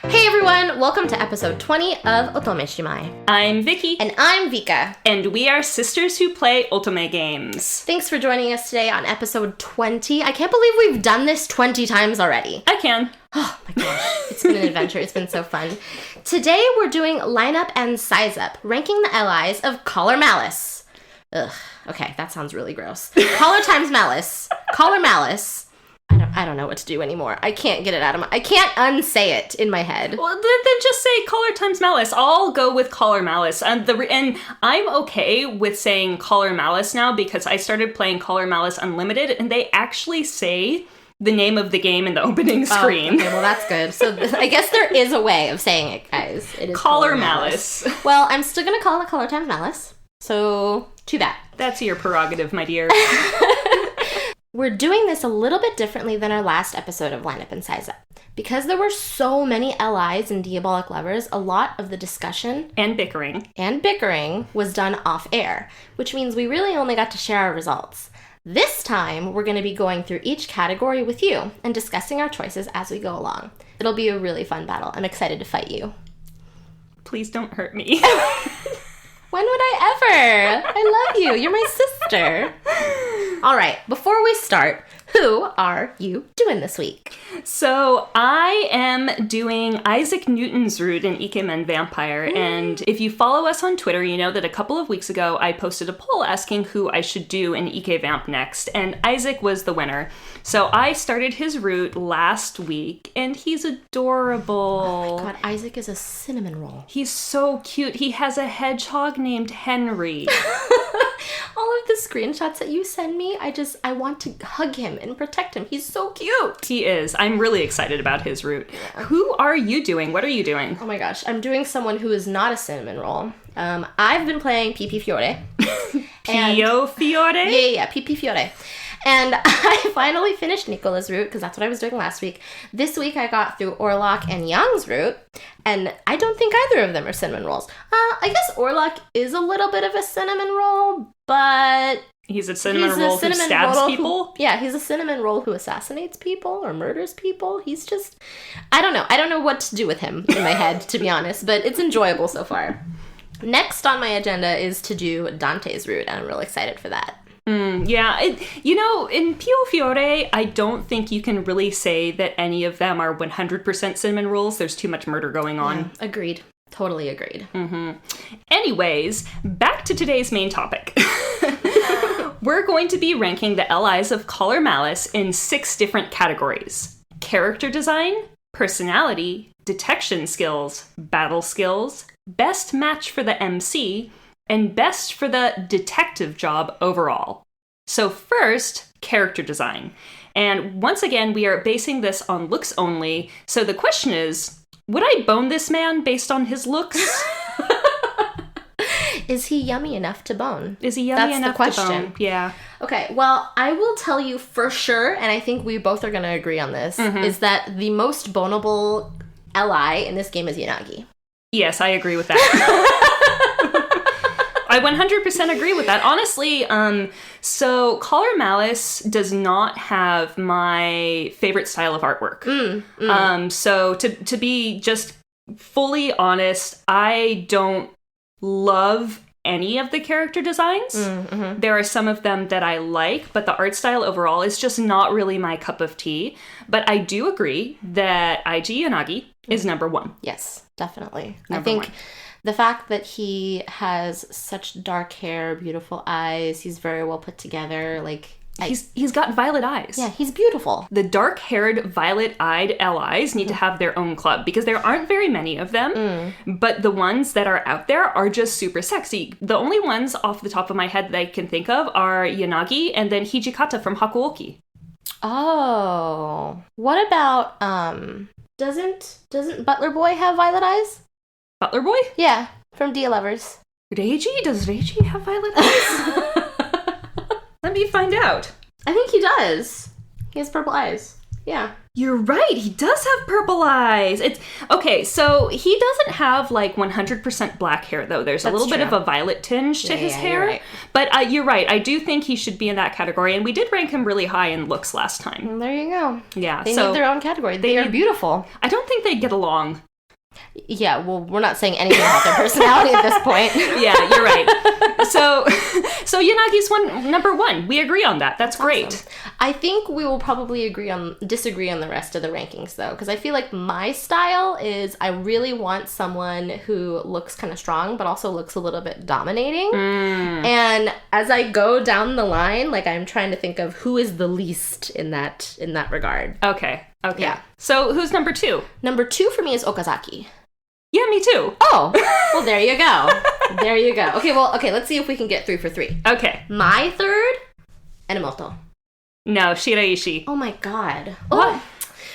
Hey everyone, welcome to episode 20 of Otome Shimai. I'm Vicky. And I'm Vika. And we are sisters who play Otome games. Thanks for joining us today on episode 20. I can't believe we've done this 20 times already. I can. Oh my gosh, it's been an adventure. It's been so fun. Today we're doing lineup and size up, ranking the allies of Caller Malice. Ugh, okay, that sounds really gross. Caller times Malice. Caller Malice. I don't know what to do anymore. I can't get it out of my... I can't unsay it in my head. Well, then just say Caller times Malice. I'll go with Caller Malice. And I'm okay with saying Caller Malice now because I started playing Caller Malice Unlimited and they actually say the name of the game in the opening screen. Oh, okay, well that's good. So I guess there is a way of saying it, guys. It is Caller Malice. Well, I'm still going to call it Caller times Malice. So, too bad. That's your prerogative, my dear. We're doing this a little bit differently than our last episode of Lineup and Size Up. Because there were so many allies and Diabolik lovers, a lot of the discussion and bickering was done off air, which means we really only got to share our results. This time, we're going to be going through each category with you and discussing our choices as we go along. It'll be a really fun battle. I'm excited to fight you. Please don't hurt me. When would I ever? I love you. You're my sister. All right, before we start, who are you doing this week? So I am doing Isaac Newton's route in Ikemen Vampire, and if you follow us on Twitter, you know that a couple of weeks ago I posted a poll asking who I should do in Ike Vamp next, and Isaac was the winner. So I started his route last week, and he's adorable. Oh my god, Isaac is a cinnamon roll. He's so cute. He has a hedgehog named Henry. All of the screenshots that you send me, I want to hug him and protect him. He's so cute. He is. I'm really excited about his route. Yeah. Who are you doing? What are you doing? Oh my gosh, I'm doing someone who is not a cinnamon roll. I've been playing Piofiore. Piofiore? Yeah, Piofiore. And I finally finished Nicola's route, because that's what I was doing last week. This week I got through Orlok and Young's route, and I don't think either of them are cinnamon rolls. I guess Orlok is a little bit of a cinnamon roll, but... He's a cinnamon roll who stabs people? Yeah, he's a cinnamon roll who assassinates people or murders people. He's just... I don't know. I don't know what to do with him in my head, to be honest, but it's enjoyable so far. Next on my agenda is to do Dante's route, and I'm really excited for that. Yeah, in Piofiore, I don't think you can really say that any of them are 100% cinnamon rolls. There's too much murder going on. Yeah, agreed. Totally agreed. Mm-hmm. Anyways, back to today's main topic. We're going to be ranking the allies of Caller Malice in 6 different categories. Character design, personality, detection skills, battle skills, best match for the MC, and best for the detective job overall. So first, character design. And once again, we are basing this on looks only. So the question is, would I bone this man based on his looks? Is he yummy enough to bone? Is he yummy enough to bone? That's the question. Yeah. Okay, well, I will tell you for sure, and I think we both are going to agree on this, is that the most boneable ally in this game is Yanagi. Yes, I agree with that. I 100% agree with that. Honestly, so Caller Malice does not have my favorite style of artwork. So to be just fully honest, I don't love any of the character designs. There are some of them that I like, but the art style overall is just not really my cup of tea. But I do agree that Eiji Yanagi is number 1. Yes, definitely. Number I think 1. The fact that he has such dark hair, beautiful eyes, he's very well put together, he's got violet eyes. Yeah, he's beautiful. The dark-haired, violet-eyed allies need to have their own club because there aren't very many of them, but the ones that are out there are just super sexy. The only ones off the top of my head that I can think of are Yanagi and then Hijikata from Hakuouki. Oh. What about, doesn't Butler Boy have violet eyes? Butler Boy? Yeah, from Dia Lovers. Reiji? Does Reiji have violet eyes? Let me find out. I think he does. He has purple eyes. Yeah. You're right. He does have purple eyes. It's okay. So he doesn't have like 100% black hair though. There's a little bit of a violet tinge to his hair. You're right. But you're right. I do think he should be in that category, and we did rank him really high in looks last time. And there you go. Yeah. They need their own category. They are beautiful. I don't think they get along. Yeah, well, we're not saying anything about their personality at this point. Yeah, you're right. So Yanagi's number one. We agree on that. That's great. Awesome. I think we will probably disagree on the rest of the rankings, though, because I feel like my style is I really want someone who looks kind of strong, but also looks a little bit dominating. And as I go down the line, like I'm trying to think of who is the least in that regard. Okay. Yeah. So who's number two? Number 2 for me is Okazaki. Yeah, me too. Oh, well, there you go. There you go. Okay, let's see if we can get 3 for 3. Okay. My third, Enomoto. No, Shiraishi. Oh my god. What? Oh.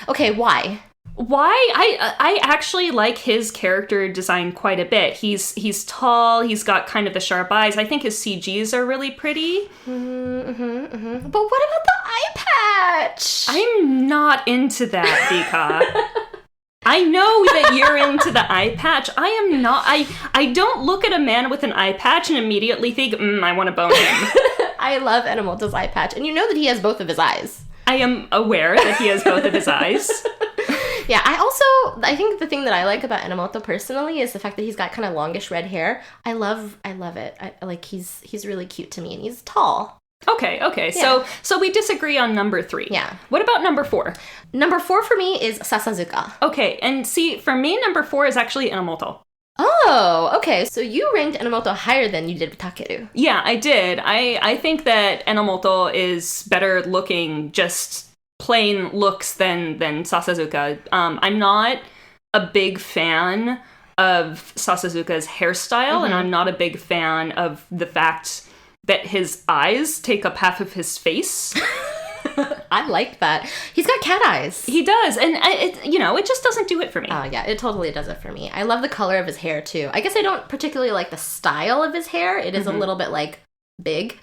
Okay, why? Why? I actually like his character design quite a bit. He's tall. He's got kind of the sharp eyes. I think his CGs are really pretty. But what about the eye patch? I'm not into that, Vika. I know that you're into the eye patch. I am not. I don't look at a man with an eye patch and immediately think, I want to bone him. I love Enomoto's eye patch, and you know that he has both of his eyes. I am aware that he has both of his eyes. Yeah, I think the thing that I like about Enomoto personally is the fact that he's got kind of longish red hair. I love it. I like he's really cute to me, and he's tall. Okay. Yeah. So we disagree on number 3. Yeah. What about number 4? Number 4 for me is Sasazuka. Okay, and see, for me, number 4 is actually Enomoto. Oh, okay. So you ranked Enomoto higher than you did with Takeru. Yeah, I did. I think that Enomoto is better looking, just plain looks than Sasazuka. I'm not a big fan of Sasazuka's hairstyle, and I'm not a big fan of the fact that his eyes take up half of his face. I like that. He's got cat eyes. He does, and it just doesn't do it for me. Oh, yeah, it totally does it for me. I love the color of his hair, too. I guess I don't particularly like the style of his hair. It is a little bit, like, big.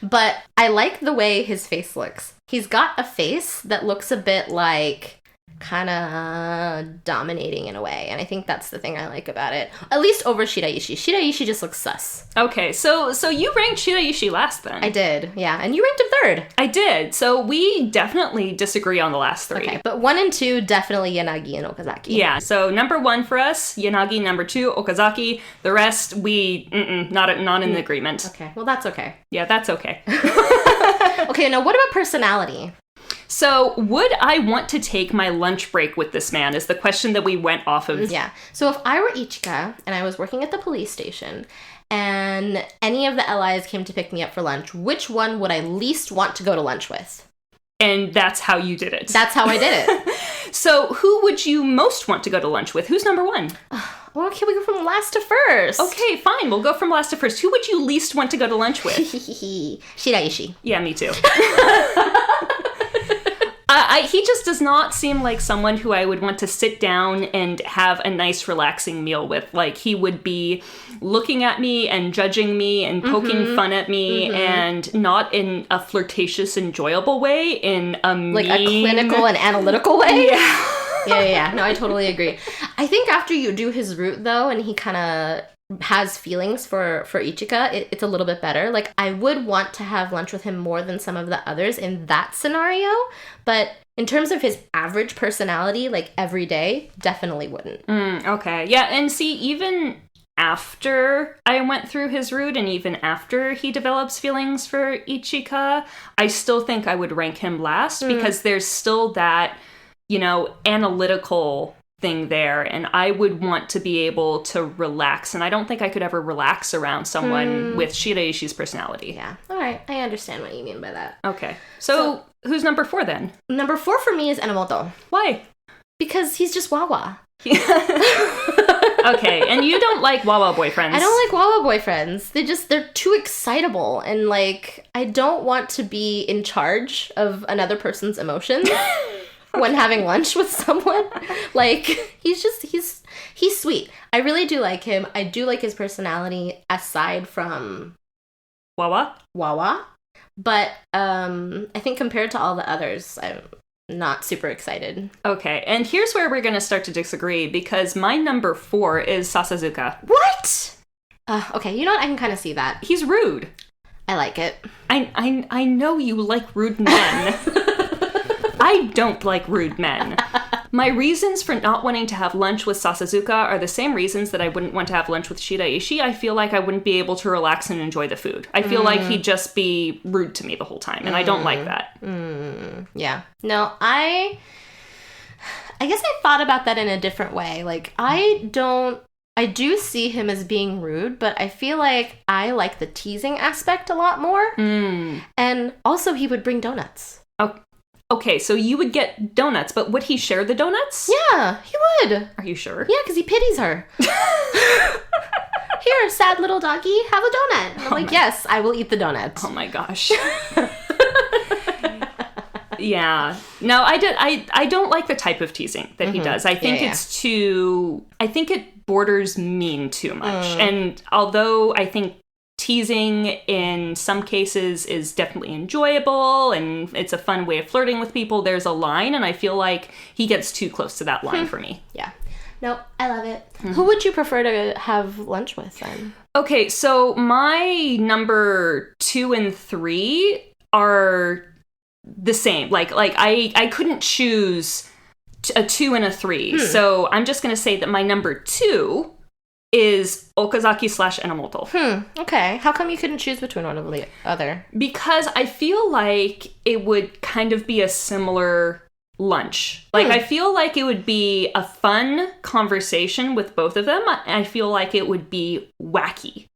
But I like the way his face looks. He's got a face that looks a bit like kind of dominating in a way, and I think that's the thing I like about it. At least over Shiraishi. Shiraishi just looks sus. Okay, so you ranked Shiraishi last then. I did, yeah, and you ranked him third. I did, so we definitely disagree on the last 3. Okay, but 1 and 2, definitely Yanagi and Okazaki. Yeah, so number 1 for us, Yanagi, number 2, Okazaki. The rest, we, not in agreement. Okay, well, that's okay. Yeah, that's okay. Okay, now what about personality? So, would I want to take my lunch break with this man is the question that we went off of. Yeah. So if I were Ichika and I was working at the police station and any of the allies came to pick me up for lunch, which one would I least want to go to lunch with? And that's how you did it. That's how I did it. So who would you most want to go to lunch with? Who's number 1? Well, okay, we go from last to first. Okay, fine. We'll go from last to first. Who would you least want to go to lunch with? Shiraishi. Yeah, me too. He just does not seem like someone who I would want to sit down and have a nice, relaxing meal with. Like, he would be looking at me and judging me and poking fun at me, and not in a flirtatious, enjoyable way, in a like a clinical and analytical way? Yeah. Yeah. No, I totally agree. I think after you do his route, though, and he kind of has feelings for Ichika, it's a little bit better. Like, I would want to have lunch with him more than some of the others in that scenario, but in terms of his average personality, like every day, definitely wouldn't. Okay. Yeah, and see, even after I went through his route and even after he develops feelings for Ichika, I still think I would rank him last because there's still that, analytical thing there, and I would want to be able to relax, and I don't think I could ever relax around someone with Shiraishi's personality. Yeah. All right. I understand what you mean by that. Okay. So who's number 4 then? Number 4 for me is Enomoto. Why? Because he's just Wawa. Okay, and you don't like Wawa boyfriends. I don't like Wawa boyfriends. They're too excitable, and like, I don't want to be in charge of another person's emotions. When having lunch with someone. Like, he's sweet. I really do like him. I do like his personality aside from Wawa. But I think compared to all the others, not super excited. Okay, and here's where we're going to start to disagree, because my number 4 is Sasazuka. What? Okay, you know what? I can kind of see that. He's rude. I like it. I know you like rude men. I don't like rude men. My reasons for not wanting to have lunch with Sasazuka are the same reasons that I wouldn't want to have lunch with Shiraishi. I feel like I wouldn't be able to relax and enjoy the food. I feel like he'd just be rude to me the whole time, and I don't like that. Yeah. No, I guess I thought about that in a different way. Like, I do see him as being rude, but I feel like I like the teasing aspect a lot more. And also, he would bring donuts. Okay, so you would get donuts, but would he share the donuts? Yeah, he would. Are you sure? Yeah, because he pities her. Here, sad little doggy, have a donut. I'm like, yes, I will eat the donut. Oh my gosh. Yeah. No, I don't like the type of teasing that he does. I think it's too... I think it borders mean too much. And although I think teasing in some cases is definitely enjoyable and it's a fun way of flirting with people, there's a line, and I feel like he gets too close to that line for me. Yeah. No, I love it. Who would you prefer to have lunch with then? Okay, so my number 2 and 3 are the same. Like I couldn't choose a 2 and a 3. So I'm just going to say that my number 2 is Okazaki/Enomoto. Okay. How come you couldn't choose between one or the other? Because I feel like it would kind of be a similar lunch. Like, I feel like it would be a fun conversation with both of them. I feel like it would be wacky.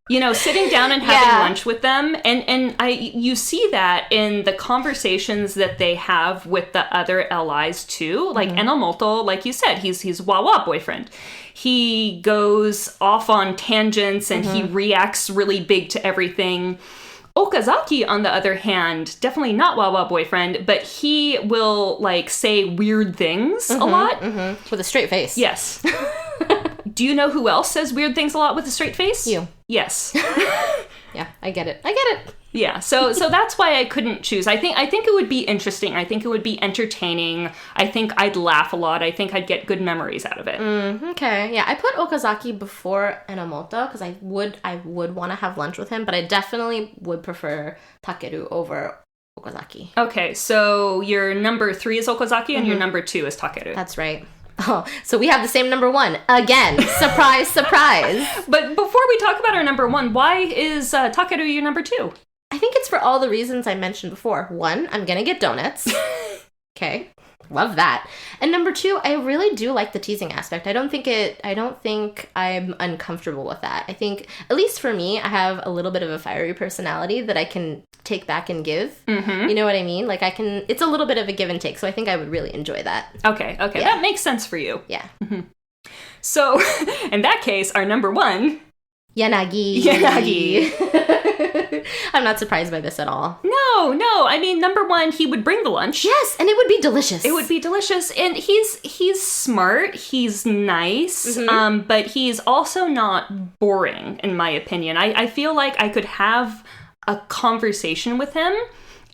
You know, sitting down and having lunch with them, and you see that in the conversations that they have with the other LIs too. Like Enomoto, like you said, he's Wawa boyfriend. He goes off on tangents and he reacts really big to everything. Okazaki, on the other hand, definitely not Wawa boyfriend, but he will like say weird things a lot with a straight face. Yes. Do you know who else says weird things a lot with a straight face? You. Yes. Yeah, I get it. Yeah, so that's why I couldn't choose. I think it would be interesting. I think it would be entertaining. I think I'd laugh a lot. I think I'd get good memories out of it. Okay, yeah, I put Okazaki before Enomoto because I would want to have lunch with him, but I definitely would prefer Takeru over Okazaki. Okay, so your number 3 is Okazaki and your number 2 is Takeru. That's right. Oh, so we have the same number 1 again. Surprise, surprise. But before we talk about our number 1, why is Takeru your number 2? I think it's for all the reasons I mentioned before. 1, I'm gonna get donuts. Okay, love that. And number 2, I really do like the teasing aspect. I don't think I'm uncomfortable with that. I think, at least for me, I have a little bit of a fiery personality that I can take back and give. You know what I mean? Like it's a little bit of a give and take, so I think I would really enjoy that. Okay, yeah. That makes sense for you. Yeah. So, in that case, our number 1... Yanagi. I'm not surprised by this at all. No. I mean, number 1, he would bring the lunch. Yes, and it would be delicious. It would be delicious. And he's smart. He's nice. But he's also not boring, in my opinion. I feel like I could have a conversation with him,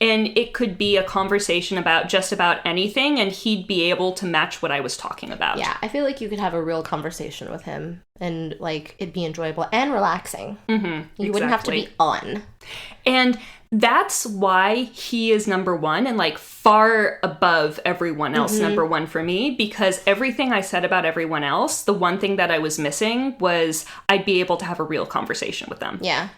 and it could be a conversation about just about anything, and he'd be able to match what I was talking about. Yeah, I feel like you could have a real conversation with him, and like it'd be enjoyable and relaxing. You wouldn't have to be on. And that's why he is number 1 and like far above everyone else number 1 for me, because everything I said about everyone else, the one thing that I was missing was I'd be able to have a real conversation with them. Yeah.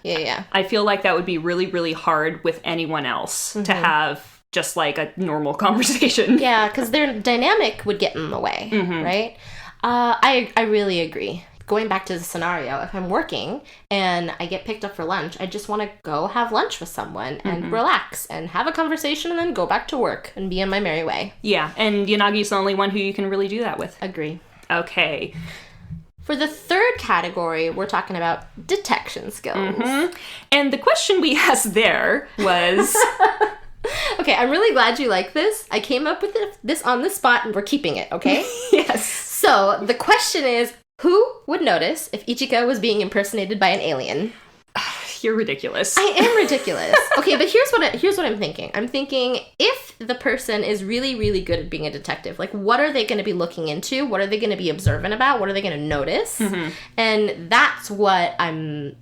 I feel like that would be really, really hard with anyone else to have just like a normal conversation. Yeah, because their dynamic would get in the way, right? I really agree. Going back to the scenario, if I'm working and I get picked up for lunch, I just want to go have lunch with someone and relax and have a conversation and then go back to work and be on my merry way. Yeah, and Yanagi's the only one who you can really do that with. Agree. Okay. For the third category, we're talking about detection skills. And the question we asked there was... Okay, I'm really glad you like this. I came up with this on the spot and we're keeping it, okay? Yes. So the question is, who would notice if Ichika was being impersonated by an alien? You're ridiculous. I am ridiculous. Okay, but here's what I'm thinking. I'm thinking if the person is really, really good at being a detective, like what are they going to be looking into? What are they going to be observant about? What are they going to notice? Mm-hmm. And that's where I'm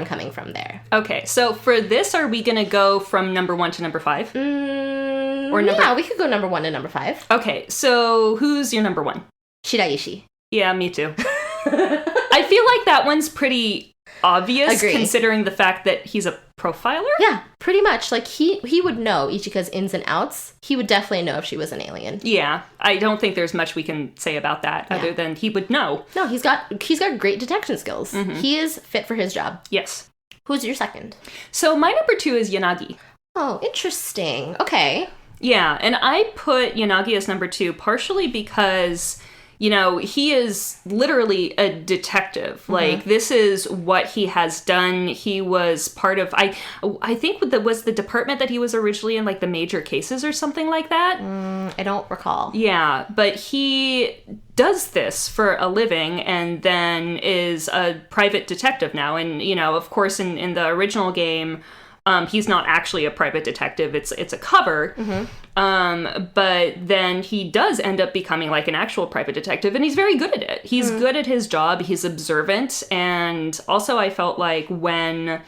coming from there. Okay, so for this, are we going to go from number 1 to number 5? Yeah, we could go number 1 to number 5. Okay, so who's your number 1? Shiraishi. Yeah, me too. I feel like that one's pretty obvious, considering the fact that he's a profiler? Yeah, pretty much. Like, he would know Ichika's ins and outs. He would definitely know if she was an alien. Yeah, I don't think there's much we can say about that other than he would know. No, he's got great detection skills. Mm-hmm. He is fit for his job. Yes. Who's your second? So my number 2 is Yanagi. Oh, interesting. Okay. Yeah, and I put Yanagi as number 2 partially because, you know, he is literally a detective. Mm-hmm. Like, this is what he has done. He was part of, I think was the department that he was originally in, like, the major cases or something like that. I don't recall. Yeah, but he does this for a living and then is a private detective now. And, you know, of course, in the original game, he's not actually a private detective. It's a cover. Mm-hmm. But then he does end up becoming like an actual private detective, and he's very good at it. He's good at his job. He's observant. And also I felt like when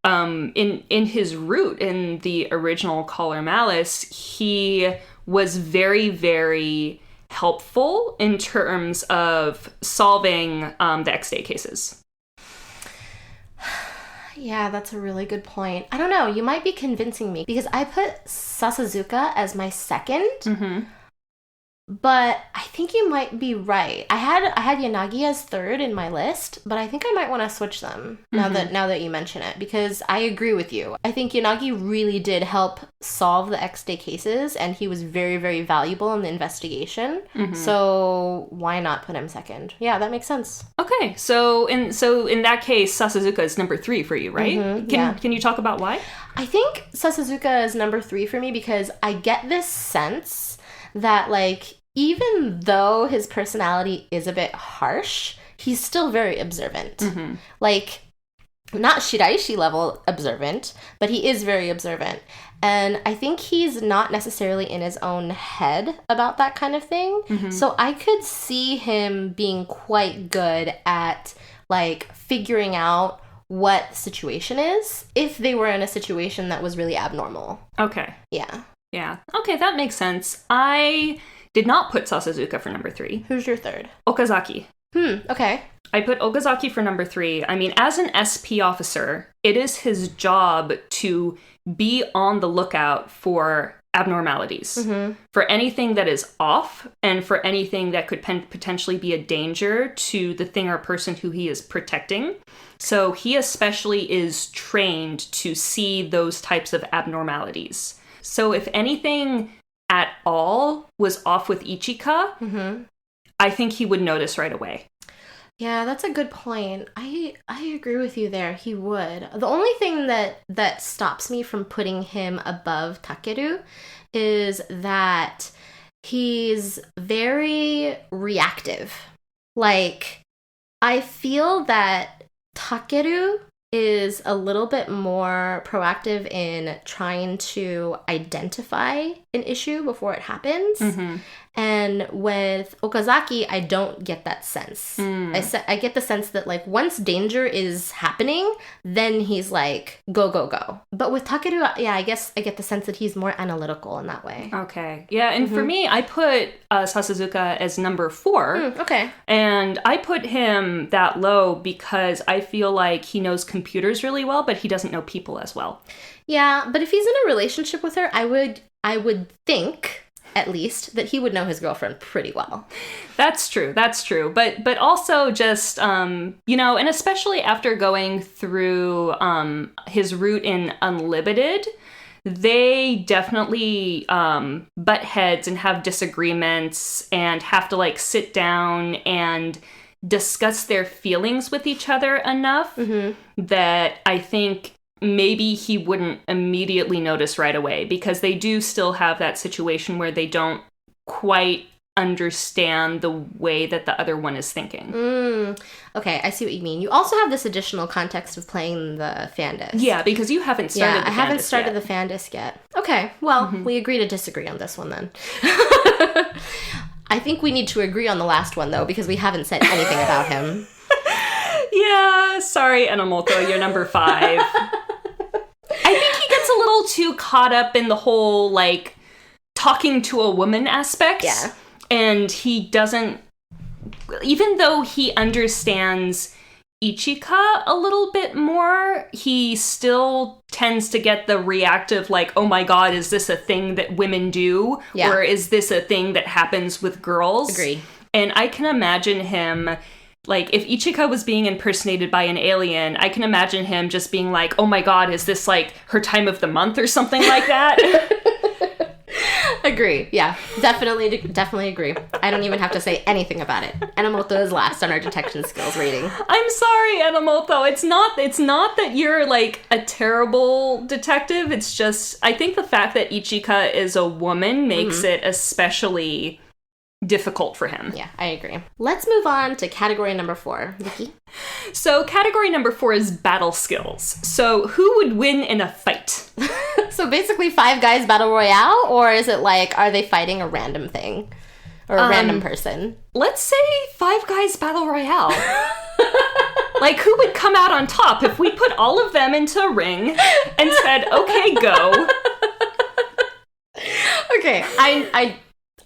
in his route in the original Caller Malice, he was very, very helpful in terms of solving the X-Day cases. Yeah, that's a really good point. I don't know. You might be convincing me because I put Sasazuka as my second, but I think you might be right. I had Yanagi as third in my list, but I think I might want to switch them now that you mention it, because I agree with you. I think Yanagi really did help solve the X-Day cases, and he was very, very valuable in the investigation. Mm-hmm. So why not put him second? Yeah, that makes sense. Okay, so in that case, Sasazuka is number 3 for you, right? Mm-hmm, can you talk about why? I think Sasazuka is number 3 for me because I get this sense that, like, even though his personality is a bit harsh, he's still very observant. Mm-hmm. Like, not Shiraishi level observant, but he is very observant. And I think he's not necessarily in his own head about that kind of thing. Mm-hmm. So I could see him being quite good at, like, figuring out what the situation is if they were in a situation that was really abnormal. Okay. Yeah. Yeah. Okay, that makes sense. I did not put Sasazuka for number 3. Who's your third? Okazaki. Okay. I put Okazaki for number 3. I mean, as an SP officer, it is his job to be on the lookout for abnormalities, for anything that is off, and for anything that could potentially be a danger to the thing or person who he is protecting. So he especially is trained to see those types of abnormalities. So if anything at all was off with Ichika, I think he would notice right away. Yeah, that's a good point. I agree with you there. He would. The only thing that stops me from putting him above Takeru is that he's very reactive. Like, I feel that Takeru is a little bit more proactive in trying to identify an issue before it happens. And with Okazaki, I don't get that sense. I get the sense that, like, once danger is happening, then he's like, go, go, go. But with Takeru, yeah, I guess I get the sense that he's more analytical in that way. Okay. Yeah, and for me, I put Sasazuka as number 4. Okay. And I put him that low because I feel like he knows computers really well, but he doesn't know people as well. Yeah, but if he's in a relationship with her, I would think, at least, that he would know his girlfriend pretty well. That's true. But also just, you know, and especially after going through his route in Unlimited, they definitely butt heads and have disagreements and have to, like, sit down and discuss their feelings with each other enough that I think maybe he wouldn't immediately notice right away, because they do still have that situation where they don't quite understand the way that the other one is thinking. Okay, I see what you mean. You also have this additional context of playing the fan disc. Yeah, because you haven't started the fan disc I haven't started yet. the fan disc yet. Okay, well, we agree to disagree on this one then. I think we need to agree on the last one, though, because we haven't said anything about him. Yeah, sorry, Enomoto, you're number 5. I think he gets a little too caught up in the whole, like, talking to a woman aspect. Yeah. And he doesn't, even though he understands Ichika a little bit more, he still tends to get the reactive, like, oh my god, is this a thing that women do? Yeah. Or is this a thing that happens with girls? Agree. And I can imagine him, like, if Ichika was being impersonated by an alien, I can imagine him just being like, oh my god, is this, like, her time of the month or something like that? Agree. Yeah, definitely agree. I don't even have to say anything about it. Enomoto is last on our detection skills rating. I'm sorry, Enomoto. It's not that you're, like, a terrible detective. It's just, I think the fact that Ichika is a woman makes it especially difficult for him. Yeah, I agree. Let's move on to category number 4. Nikki? So category number 4 is battle skills. So who would win in a fight? So basically 5 guys battle royale, or is it like, are they fighting a random thing? Or a random person? Let's say 5 guys battle royale. Like, who would come out on top if we put all of them into a ring and said, okay, go? Okay,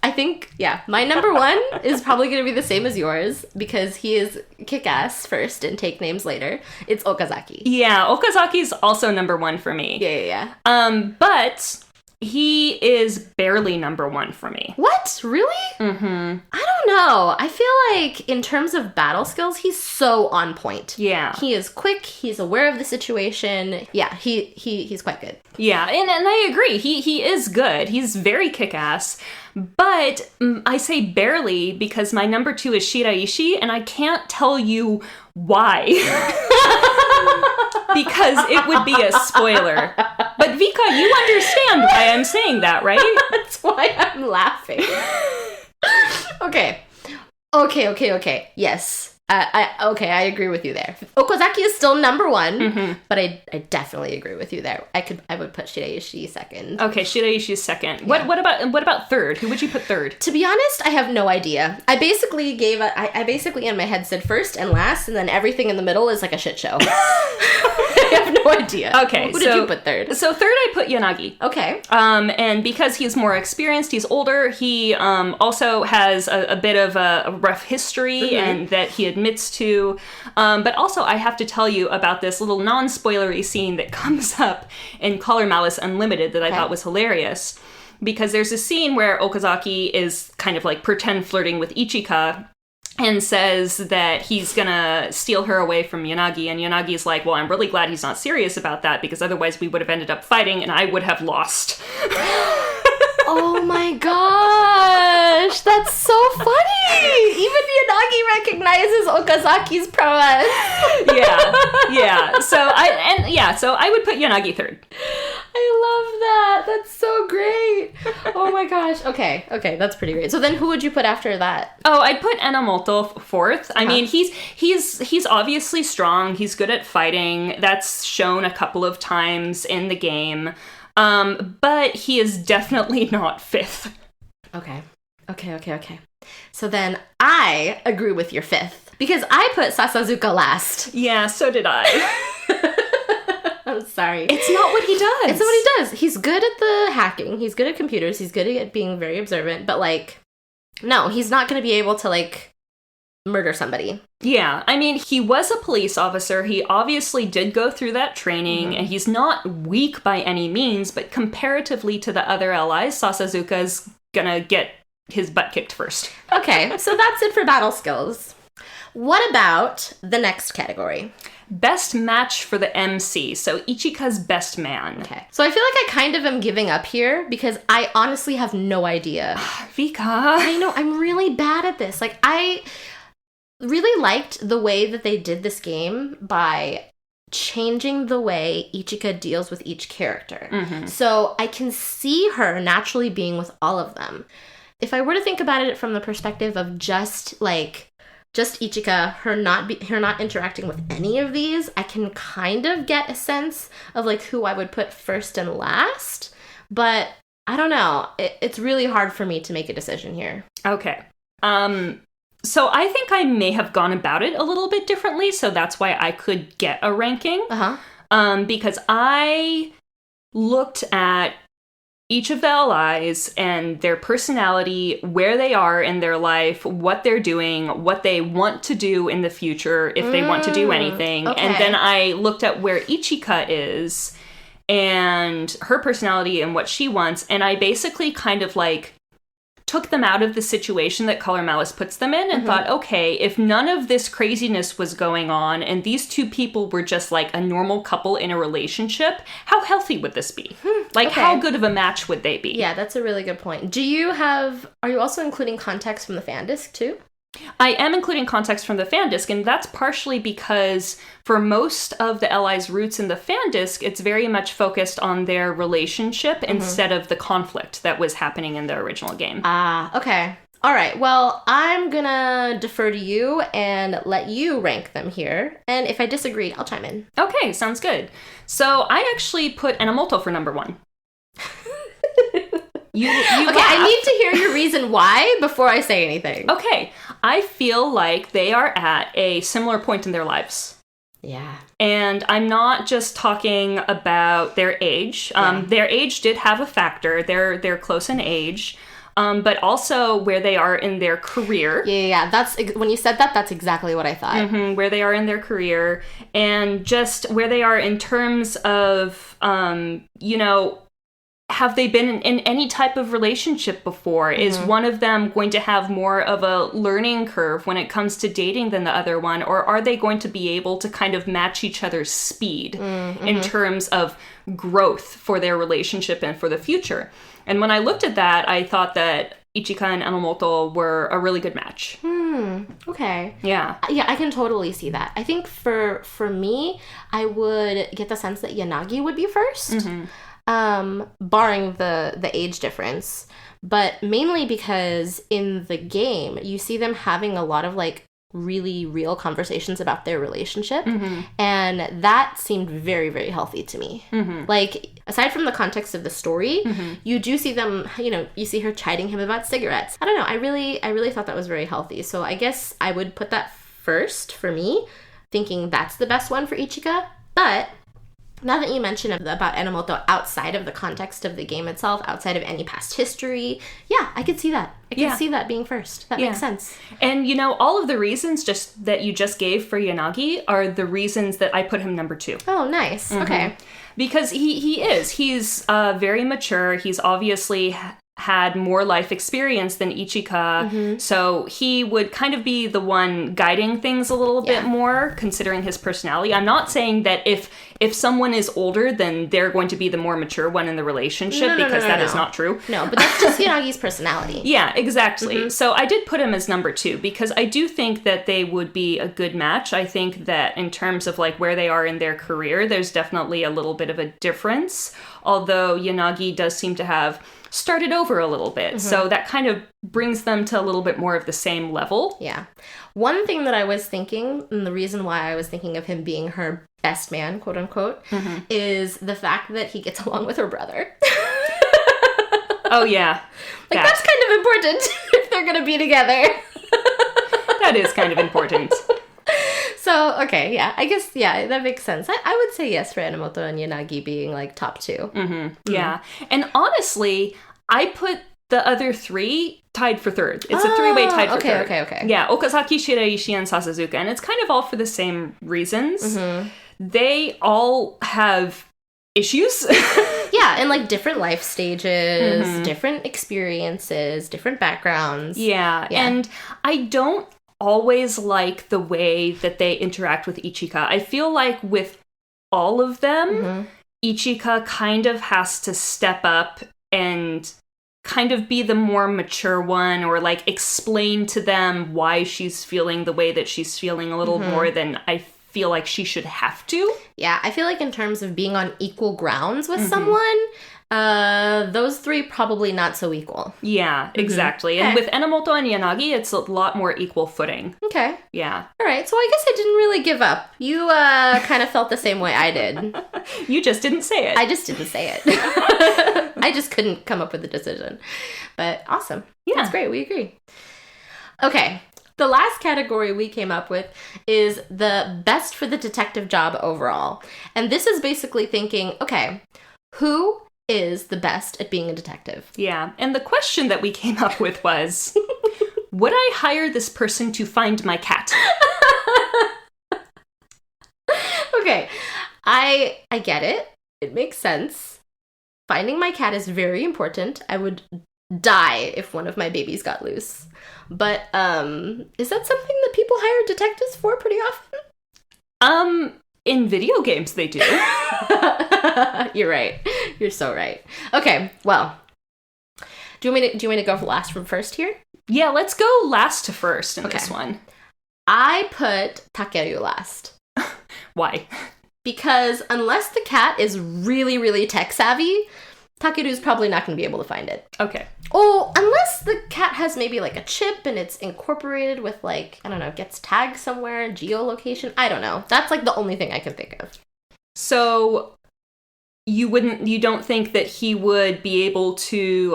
I think, yeah, my number 1 is probably going to be the same as yours, because he is kick-ass first and take names later. It's Okazaki. Yeah, Okazaki's also number 1 for me. Yeah. But he is barely number 1 for me. What? Really? I don't know. I feel like in terms of battle skills, he's so on point. Yeah. He is quick. He's aware of the situation. Yeah, he's quite good. Yeah, and I agree. He is good. He's very kick-ass. But I say barely because my number 2 is Shiraishi, and I can't tell you why. Because it would be a spoiler. But Vika, you understand why I'm saying that, right? That's why I'm laughing. Okay. Yes. I agree with you there. Okazaki is still number 1, but I definitely agree with you there. I would put Shiraishi second. Okay, Shiraishi's second. Yeah. What about third? Who would you put third? To be honest, I have no idea. I basically in my head said first and last, and then everything in the middle is like a shit show. I have no idea. Okay, Who did you put third? So third I put Yanagi. Okay. And because he's more experienced, he's older, he also has a bit of a rough history and that he admits to. But also I have to tell you about this little non-spoilery scene that comes up in Color Malice Unlimited that I thought was hilarious. Because there's a scene where Okazaki is kind of like pretend flirting with Ichika and says that he's gonna steal her away from Yanagi, and Yanagi's like, well, I'm really glad he's not serious about that, because otherwise we would have ended up fighting and I would have lost. Oh my gosh, that's so funny! Even Yanagi recognizes Okazaki's prowess. Yeah. So I would put Yanagi third. I love that. That's so great. Oh my gosh. Okay, that's pretty great. So then who would you put after that? Oh, I'd put Enomoto fourth. I mean, he's obviously strong. He's good at fighting. That's shown a couple of times in the game. But he is definitely not fifth. Okay. So then I agree with your fifth, because I put Sasazuka last. Yeah, so did I. I'm sorry. It's not what he does. It's not what he does. He's good at the hacking. He's good at computers. He's good at being very observant. But, like, no, he's not going to be able to, like, murder somebody. Yeah, I mean, he was a police officer. He obviously did go through that training, and he's not weak by any means, but comparatively to the other allies, Sasazuka's gonna get his butt kicked first. Okay, so that's it for battle skills. What about the next category? Best match for the MC, so Ichika's best man. Okay. So I feel like I kind of am giving up here because I honestly have no idea. Vika. I know, I'm really bad at this. Like, I really liked the way that they did this game by changing the way Ichika deals with each character. So I can see her naturally being with all of them. if I were to think about it from the perspective of just Ichika, her not interacting with any of these, I can kind of get a sense of like who I would put first and last, but I don't know. It's really hard for me to make a decision here. Okay. So I think I may have gone about it a little bit differently, so that's why I could get a ranking. Because I looked at each of the allies and their personality, where they are in their life, what they're doing, what they want to do in the future, if they want to do anything. Okay. And then I looked at where Ichika is and her personality and what she wants. And I basically kind of like took them out of the situation that Color Malice puts them in and thought, okay, if none of this craziness was going on and these two people were just like a normal couple in a relationship, how healthy would this be? Like, how good of a match would they be? Yeah, that's a really good point. Are you also including context from the fan disc too? I am including context from the fan disc, and that's partially because for most of the allies' roots in the fan disc, it's very much focused on their relationship instead of the conflict that was happening in the original game. Okay. All right. Well, I'm gonna defer to you and let you rank them here. And if I disagree, I'll chime in. Okay, sounds good. So I actually put Enamoto for number 1. You okay, I need to hear your reason why before I say anything. Okay, I feel like they are at a similar point in their lives. Yeah. And I'm not just talking about their age. Their age did have a factor. They're close in age. But also where they are in their career. Yeah. That's when you said that, that's exactly what I thought. Where they are in their career. And just where they are in terms of, have they been in any type of relationship before? Is one of them going to have more of a learning curve when it comes to dating than the other one? Or are they going to be able to kind of match each other's speed in terms of growth for their relationship and for the future? And when I looked at that, I thought that Ichika and Enomoto were a really good match. Okay. Yeah. Yeah, I can totally see that. I think for me, I would get the sense that Yanagi would be first. Barring the age difference, but mainly because in the game you see them having a lot of like really real conversations about their relationship, and that seemed very, very healthy to me. Like, aside from the context of the story, you do see them, you see her chiding him about cigarettes. I don't know, I really thought that was very healthy, so I guess I would put that first for me, thinking that's the best one for Ichika. But now that you mention about Enomoto outside of the context of the game itself, outside of any past history, yeah, I could see that. I can see that being first. That makes sense. And, all of the reasons that you just gave for Yanagi are the reasons that I put him number 2. Oh, nice. Okay. Because he's very mature. He's obviously had more life experience than Ichika, so he would kind of be the one guiding things a little bit more, considering his personality. I'm not saying that if someone is older, then they're going to be the more mature one in the relationship, because that is not true. No, but that's just Yanagi's personality. Yeah, exactly. So I did put him as number 2, because I do think that they would be a good match. I think that in terms of like where they are in their career, there's definitely a little bit of a difference, although Yanagi does seem to have started over a little bit. So that kind of brings them to a little bit more of the same level. Yeah. One thing that I was thinking, and the reason why I was thinking of him being her best man, quote unquote, is the fact that he gets along with her brother. Oh, yeah. That's kind of important if they're going to be together. That is kind of important. So, okay, yeah, I guess, yeah, that makes sense. I would say yes for Enomoto and Yanagi being, like, top 2. Yeah. And honestly, I put the other 3 tied for 3rd. It's a 3-way tied for 3rd. Okay. Yeah, Okazaki, Shiraishi, and Sasazuka. And it's kind of all for the same reasons. They all have issues. Yeah, and, like, different life stages, different experiences, different backgrounds. Yeah, and I don't always like the way that they interact with Ichika. I feel like with all of them, Ichika kind of has to step up and kind of be the more mature one, or like explain to them why she's feeling the way that she's feeling a little more than I feel like she should have to. Yeah, I feel like in terms of being on equal grounds with someone, Those three probably not so equal. Yeah, exactly. And with Enomoto and Yanagi, it's a lot more equal footing. Okay. Yeah. All right, so I guess I didn't really give up. You kind of felt the same way I did. You just didn't say it. I just didn't say it. I just couldn't come up with a decision. But awesome. Yeah. That's great. We agree. Okay. The last category we came up with is the best for the detective job overall. And this is basically thinking, okay, who is the best at being a detective? Yeah. And the question that we came up with was, would I hire this person to find my cat? Okay. I get it. It makes sense. Finding my cat is very important. I would die if one of my babies got loose. But is that something that people hire detectives for pretty often? In video games they do. You're right. You're so right. Okay, well, do you want me to go for last from first here? Yeah, let's go last to first in this one. I put Takeru last. Why? Because unless the cat is really, really tech savvy, Takeru's probably not going to be able to find it. Okay. Oh, unless the cat has maybe like a chip and it's incorporated with like, I don't know, gets tagged somewhere, geolocation. I don't know. That's like the only thing I can think of. So you don't think that he would be able to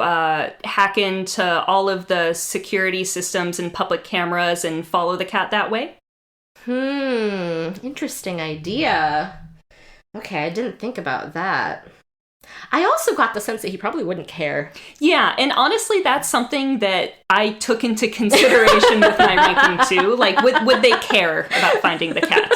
hack into all of the security systems and public cameras and follow the cat that way? Interesting idea. Okay, I didn't think about that. I also got the sense that he probably wouldn't care. Yeah, and honestly, that's something that I took into consideration with my ranking too. Like, would they care about finding the cat?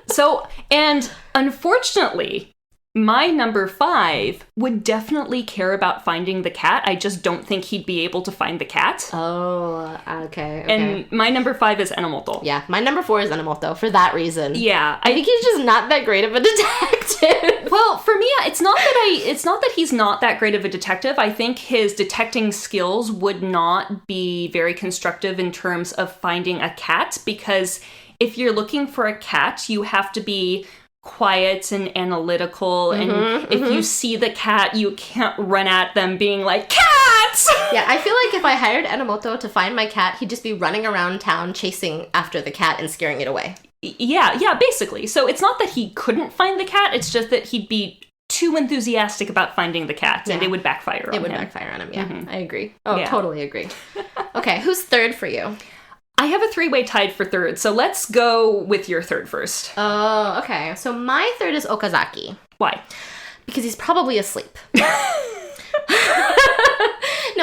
So, and unfortunately, my number 5 would definitely care about finding the cat. I just don't think he'd be able to find the cat. Oh, okay. And my number 5 is Enomoto. Yeah, my number 4 is Enomoto for that reason. Yeah. I think he's just not that great of a detective. Well, for me, it's not that he's not that great of a detective. I think his detecting skills would not be very constructive in terms of finding a cat, because if you're looking for a cat, you have to be quiet and analytical, and if you see the cat, you can't run at them being like, "Cat!" Yeah, I feel like if I hired Enomoto to find my cat, he'd just be running around town chasing after the cat and scaring it away. Yeah, basically. So it's not that he couldn't find the cat, it's just that he'd be too enthusiastic about finding the cat, and it would backfire on him. It would backfire on him, yeah. I agree. Oh, totally agree. Okay, who's third for you? I have a 3-way tied for third, so let's go with your third first. Oh, okay. So my third is Okazaki. Why? Because he's probably asleep. No,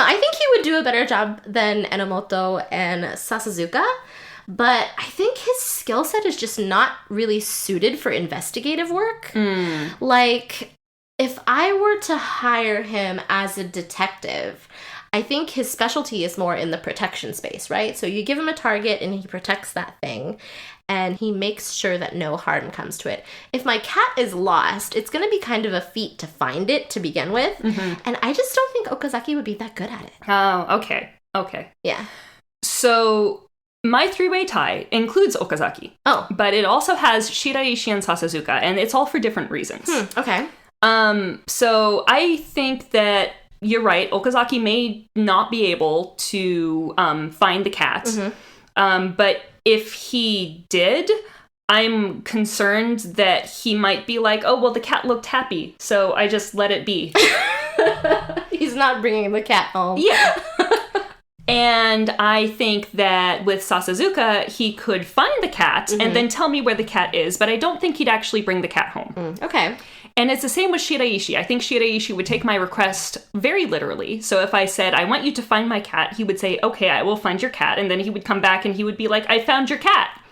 I think he would do a better job than Enomoto and Sasazuka, but I think his skill set is just not really suited for investigative work. Like, if I were to hire him as a detective, I think his specialty is more in the protection space, right? So you give him a target and he protects that thing and he makes sure that no harm comes to it. If my cat is lost, it's going to be kind of a feat to find it to begin with. And I just don't think Okazaki would be that good at it. Oh, okay. Yeah. So my 3-way tie includes Okazaki. Oh. But it also has Shiraishi and Sasazuka, and it's all for different reasons. Okay. So I think that you're right. Okazaki may not be able to find the cat. But if he did, I'm concerned that he might be like, oh, well, the cat looked happy, so I just let it be. He's not bringing the cat home. Yeah. And I think that with Sasazuka, he could find the cat and then tell me where the cat is, but I don't think he'd actually bring the cat home. Okay. And it's the same with Shiraishi. I think Shiraishi would take my request very literally. So if I said, I want you to find my cat, he would say, okay, I will find your cat. And then he would come back and he would be like, I found your cat.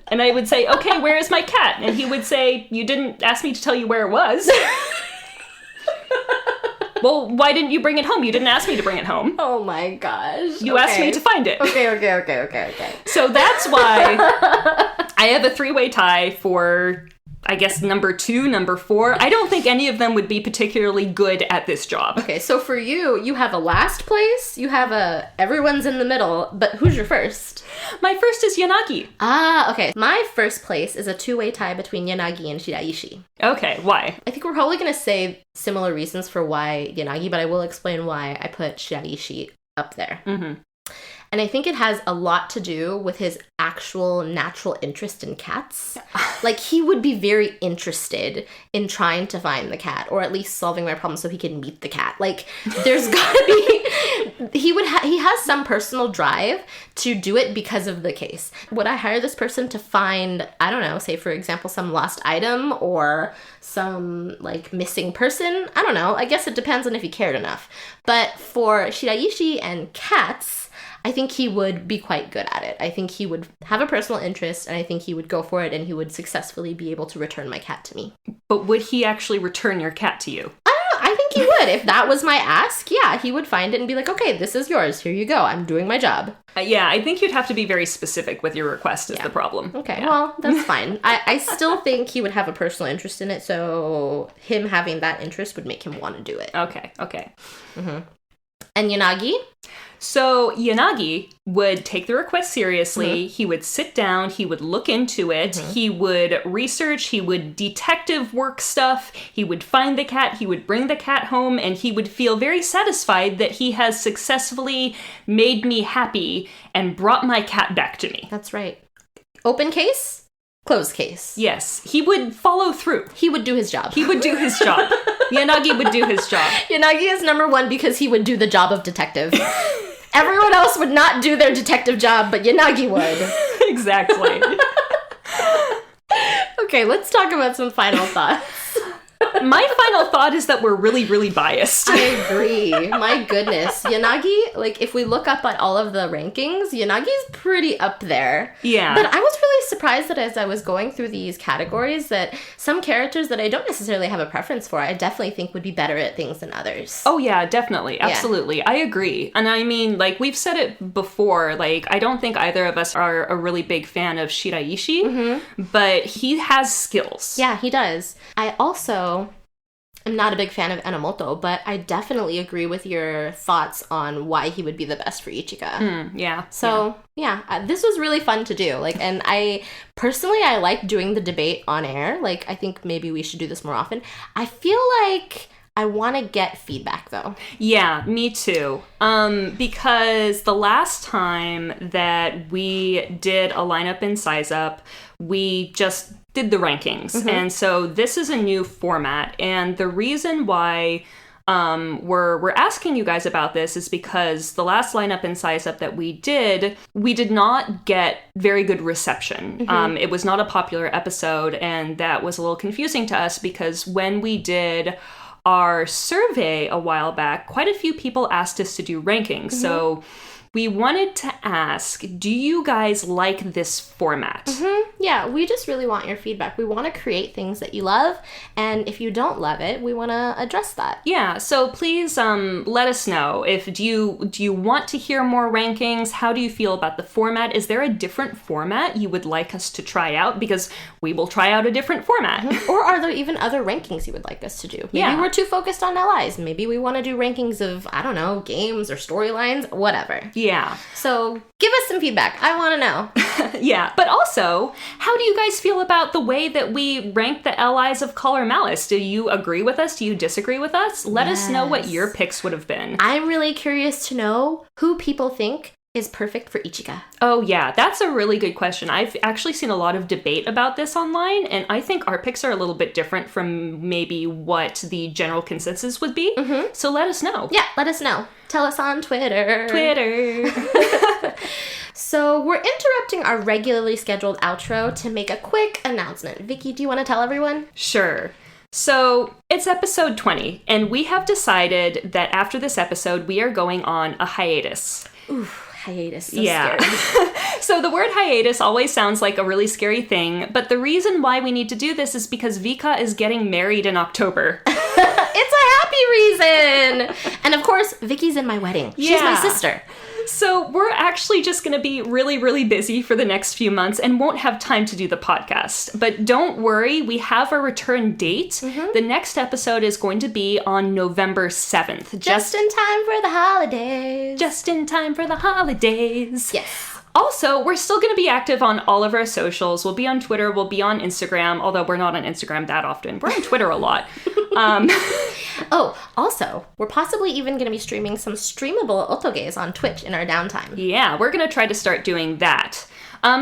And I would say, okay, where is my cat? And he would say, you didn't ask me to tell you where it was. Well, why didn't you bring it home? You didn't ask me to bring it home. Oh my gosh. You asked me to find it. Okay. So that's why I have a 3-way tie for I guess number 2, number 4. I don't think any of them would be particularly good at this job. Okay, so for you, you have a last place, you have a everyone's in the middle, but who's your first? My first is Yanagi. Ah, okay. My first place is a two-way tie between Yanagi and Shiraishi. Okay, why? I think we're probably going to say similar reasons for why Yanagi, but I will explain why I put Shiraishi up there. Mm-hmm. And I think it has a lot to do with his actual natural interest in cats. Like, he would be very interested in trying to find the cat, or at least solving my problem so he can meet the cat. Like, there's gotta be... he has some personal drive to do it because of the case. Would I hire this person to find, I don't know, say, for example, some lost item or some, like, missing person? I don't know. I guess it depends on if he cared enough. But for Shiraishi and cats... I think he would be quite good at it. I think he would have a personal interest, and I think he would go for it, and he would successfully be able to return my cat to me. But would he actually return your cat to you? I don't know. I think he would. If that was my ask, yeah, he would find it and be like, okay, this is yours. Here you go. I'm doing my job. Yeah, I think you'd have to be very specific with your request is the problem. Okay, yeah. Well, that's fine. I still think he would have a personal interest in it, so him having that interest would make him want to do it. Okay. Mm-hmm. And Yanagi? So Yanagi would take the request seriously. Mm-hmm. He would sit down. He would look into it. Mm-hmm. He would research. He would detective work stuff. He would find the cat. He would bring the cat home. And he would feel very satisfied that he has successfully made me happy and brought my cat back to me. That's right. Open case? Closed case. Yes. He would follow through. He would do his job. He would do his job. Yanagi would do his job. Yanagi is number 1 because he would do the job of detective. Everyone else would not do their detective job, but Yanagi would. Exactly. Okay, let's talk about some final thoughts. My final thought is that we're really, really biased. I agree. My goodness. Yanagi, like, if we look up at all of the rankings, Yanagi's pretty up there. Yeah. But I was really surprised that as I was going through these categories that some characters that I don't necessarily have a preference for, I definitely think would be better at things than others. Oh, yeah, definitely. Absolutely. Yeah. I agree. And I mean, like, we've said it before, like, I don't think either of us are a really big fan of Shiraishi, mm-hmm. but he has skills. Yeah, he does. I also... I'm not a big fan of Enomoto, but I definitely agree with your thoughts on why he would be the best for Ichika. Yeah. So, this was really fun to do. Like, and I like doing the debate on air. Like, I think maybe we should do this more often. I feel like I want to get feedback, though. Yeah, me too. Because the last time that we did a lineup and size up, we just did the rankings. Mm-hmm. And so this is a new format. And the reason why we're asking you guys about this is because the last lineup and size up that we did not get very good reception. Mm-hmm. It was not a popular episode, and that was a little confusing to us because when we did our survey a while back, quite a few people asked us to do rankings. Mm-hmm. So we wanted to ask, do you guys like this format? Mm-hmm. Yeah, we just really want your feedback. We want to create things that you love, and if you don't love it, we want to address that. Yeah, so please let us know. If do you want to hear more rankings? How do you feel about the format? Is there a different format you would like us to try out? Because we will try out a different format. Mm-hmm. Or are there even other rankings you would like us to do? Maybe we're too focused on LIs. Maybe we want to do rankings of, I don't know, games or storylines, whatever. Yeah. So give us some feedback. I want to know. Yeah. But also, how do you guys feel about the way that we rank the LIs of Color Malice? Do you agree with us? Do you disagree with us? Let us know what your picks would have been. I'm really curious to know who people think is perfect for Ichika. Oh, yeah. That's a really good question. I've actually seen a lot of debate about this online, and I think our picks are a little bit different from maybe what the general consensus would be. Mm-hmm. So let us know. Yeah, let us know. Tell us on Twitter. So we're interrupting our regularly scheduled outro to make a quick announcement. Vicky, do you want to tell everyone? Sure. So it's episode 20, and we have decided that after this episode, we are going on a hiatus. Ooh. Hiatus. So scary. So the word hiatus always sounds like a really scary thing, but the reason why we need to do this is because Vika is getting married in October. It's a happy reason. And of course, Vicky's in my wedding. She's my sister. So we're actually just going to be really, really busy for the next few months and won't have time to do the podcast. But don't worry, we have a return date. The next episode is going to be on November 7th. Just in time for the holidays. Just in time for the holidays. Yes. Also, we're still going to be active on all of our socials. We'll be on Twitter, we'll be on Instagram, although we're not on Instagram that often. We're on Twitter a lot. Oh, also, we're possibly even going to be streaming some streamable otoges on Twitch in our downtime. Yeah, we're going to try to start doing that.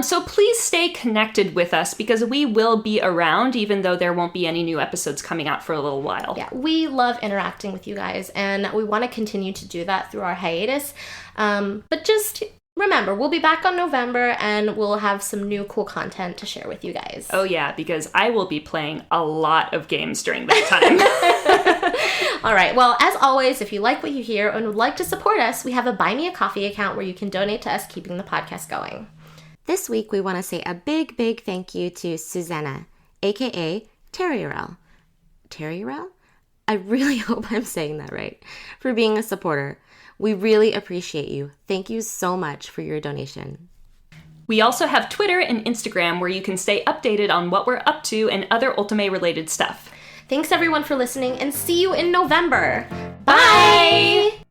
So please stay connected with us because we will be around even though there won't be any new episodes coming out for a little while. Yeah, we love interacting with you guys and we want to continue to do that through our hiatus. But just remember, we'll be back on November and we'll have some new cool content to share with you guys. Oh yeah, because I will be playing a lot of games during that time. All right, well, as always, if you like what you hear and would like to support us, we have a Buy Me a Coffee account where you can donate to us keeping the podcast going. This week, we want to say a big, big thank you to Susanna, aka Terrierel. Terrierel? I really hope I'm saying that right, for being a supporter. We really appreciate you. Thank you so much for your donation. We also have Twitter and Instagram where you can stay updated on what we're up to and other Ultimate-related stuff. Thanks everyone for listening and see you in November. Bye!